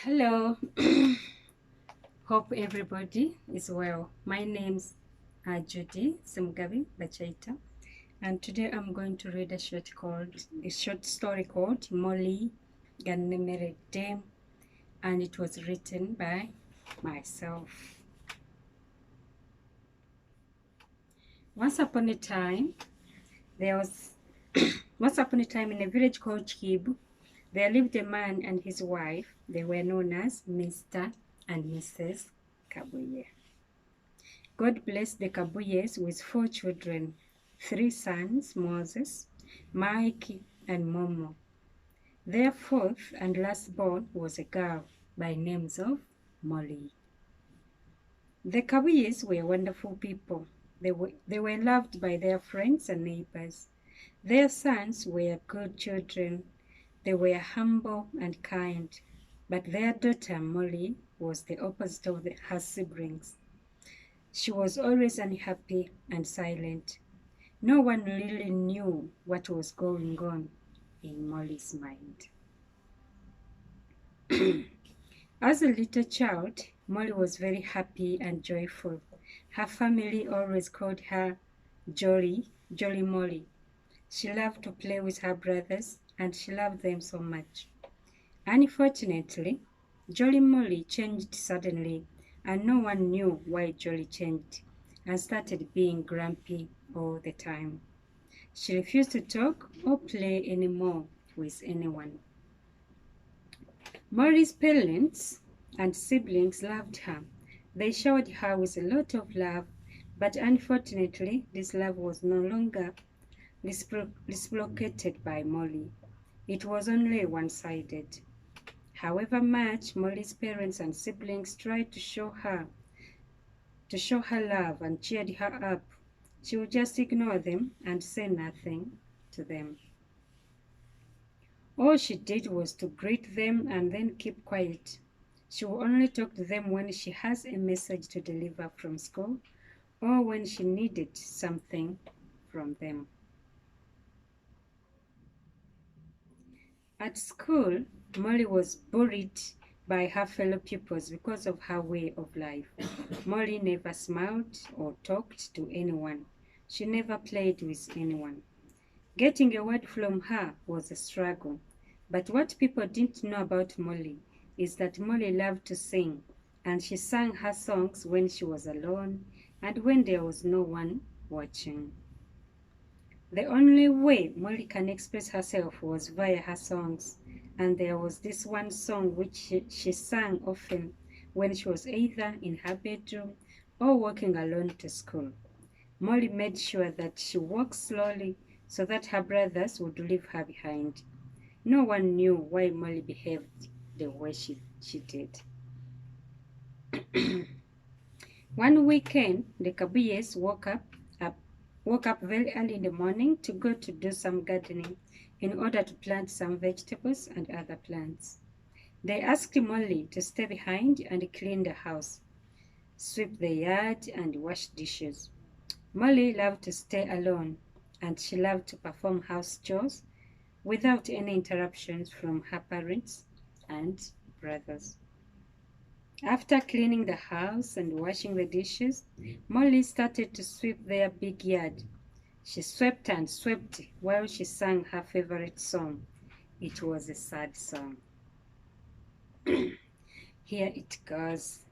Hello, hope everybody is well. My name's Judy Ssemugabi Bakyayita, and today I'm going to read a short story called Molly Gannemeredde, and it was written by myself. Once upon a time, once upon a time in a village called Kibu, there lived a man and his wife. They were known as Mr. and Mrs. Kabuye. God blessed the Kabuyes with 4 children, 3 sons, Moses, Mike, and Momo. Their 4th and last born was a girl by names of Molly. The Kabuyes were wonderful people. They were loved by their friends and neighbors. Their sons were good children. They were humble and kind, but their daughter Molly was the opposite of her siblings. She was always unhappy and silent. No one really knew what was going on in Molly's mind. As a little child, Molly was very happy and joyful. Her family always called her Jolly Molly. She loved to play with her brothers, and she loved them so much. Unfortunately, Jolly Molly changed suddenly, and no one knew why Jolly changed and started being grumpy all the time. She refused to talk or play anymore with anyone. Molly's parents and siblings loved her. They showered her with a lot of love, but unfortunately, this love was no longer reciprocated by Molly. It was only one-sided. However much Molly's parents and siblings tried to show her love and cheered her up, she would just ignore them and say nothing to them. All she did was to greet them and then keep quiet. She will only talk to them when she has a message to deliver from school or when she needed something from them. At school, Molly was bullied by her fellow pupils because of her way of life. Molly never smiled or talked to anyone. She never played with anyone. Getting a word from her was a struggle. But what people didn't know about Molly is that Molly loved to sing, and she sang her songs when she was alone and when there was no one watching. The only way Molly can express herself was via her songs, and there was this one song which she sang often when she was either in her bedroom or walking alone to school. Molly made sure that she walked slowly so that her brothers would leave her behind. No one knew why Molly behaved the way she did. One weekend, the Kabuyes woke up very early in the morning to go to do some gardening in order to plant some vegetables and other plants. They asked Molly to stay behind and clean the house, sweep the yard, and wash dishes. Molly loved to stay alone, and she loved to perform house chores without any interruptions from her parents and brothers. After cleaning the house and washing the dishes, Molly started to sweep their big yard. She swept and swept while she sang her favorite song. It was a sad song. Here it goes.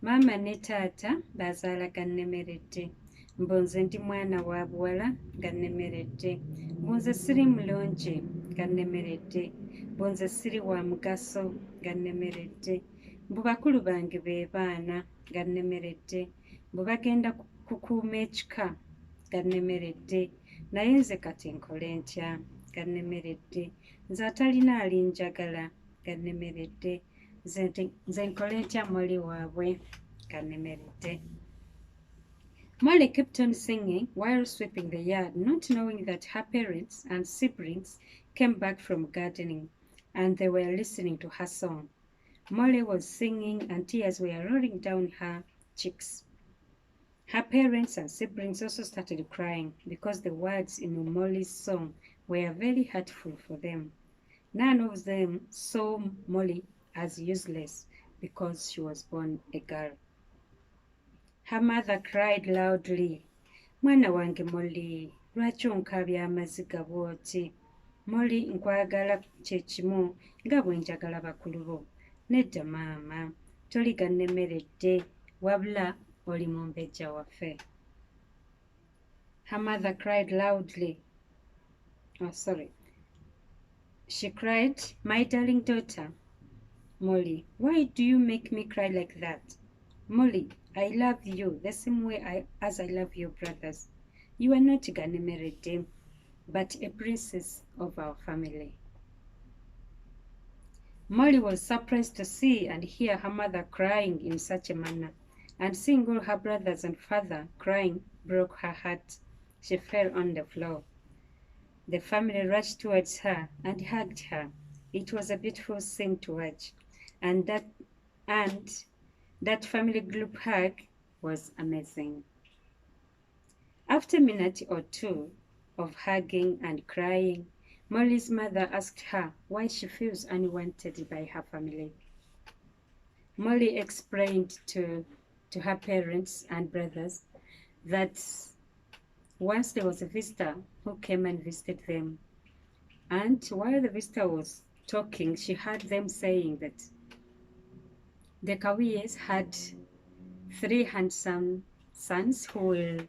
Mama ne taata bazaala Gannemeredde. Mbunze ndi mwana wa buwala Gannemeredde. Mbunze siri mulungi Gannemeredde. Mbunze siri wa mugaso Gannemeredde. Mbu bakulu bange be baana Gannemeredde. Mbu bagenda kukuuma ekika Gannemeredde. Naye nze kati nkole ntya Gannemeredde. Nze atalina alinjagala Gannemeredde. Nze nkole ntya Molly waabwe Gannemeredde. Molly kept on singing while sweeping the yard, not knowing that her parents and siblings came back from gardening, and they were listening to her song. Molly was singing, and tears were rolling down her cheeks. Her parents and siblings also started crying because the words in Molly's song were very hurtful for them. None of them saw Molly as useless because she was born a girl. Her mother cried loudly, "Mwana wange Molly, lwaki onkaabya amaziga bw'oti? Molly, nkwagala kye kimu nga bwe njagala bakulu bo. Nedda maama, toli Gannemeredde, wabula oli mumbejja waffe." Her mother cried loudly. Oh, sorry. She cried, "My darling daughter, Molly, why do you make me cry like that? Molly, I love you the same way as I love your brothers. You are not Gannemeredde, but a princess of our family." Molly was surprised to see and hear her mother crying in such a manner, and seeing all her brothers and father crying broke her heart. She fell on the floor. The family rushed towards her and hugged her. It was a beautiful scene to watch, and that family group hug was amazing. After a minute or two of hugging and crying, Molly's mother asked her why she feels unwanted by her family. Molly explained to her parents and brothers that once there was a visitor who came and visited them, and while the visitor was talking, she heard them saying that the Kawiyes had three handsome sons who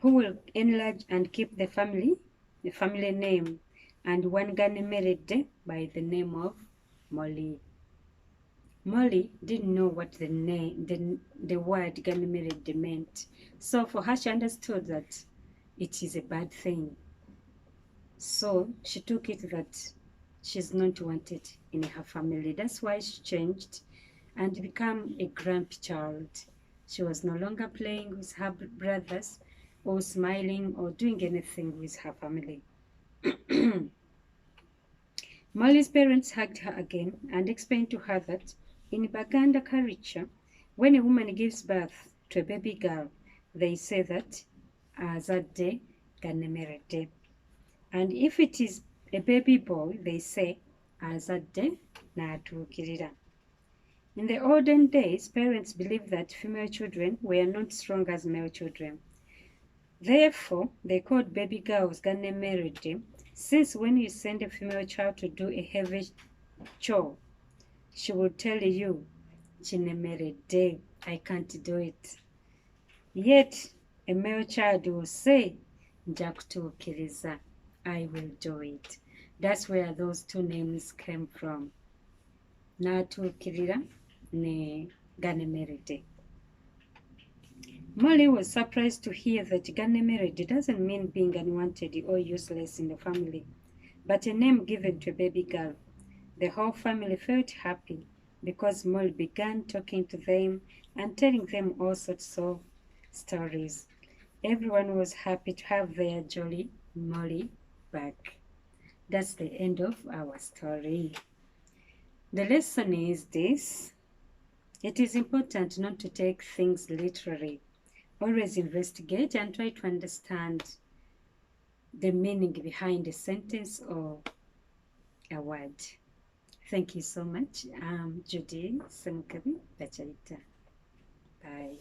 will enlarge and keep the family name, and one Gannemeredde by the name of Molly. Molly didn't know what the word Gannemeredde meant, so for her she understood that it is a bad thing. So she took it that she's not wanted in her family. That's why she changed and became a grumpy child. She was no longer playing with her brothers or smiling or doing anything with her family. Molly's parents hugged her again and explained to her that in Baganda culture, when a woman gives birth to a baby girl, they say that azadde Gannemeredde. And if it is a baby boy, they say azadde n'atuukirira. In the olden days, parents believed that female children were not strong as male children. Therefore, they called baby girls Gannemeredde, since when you send a female child to do a heavy chore, she will tell you, "Kinnemeredde, I can't do it." Yet, a male child will say, "Nja kutuukiriza, I will do it." That's where those two names came from. N'atuukirira ne Gannemeredde. Molly was surprised to hear that Gannemeredde doesn't mean being unwanted or useless in the family, but a name given to a baby girl. The whole family felt happy because Molly began talking to them and telling them all sorts of stories. Everyone was happy to have their jolly Molly back. That's the end of our story. The lesson is this: it is important not to take things literally. Always investigate and try to understand the meaning behind a sentence or a word. Thank you so much. I'm Judy Ssemugabi Bakyayita. Bye.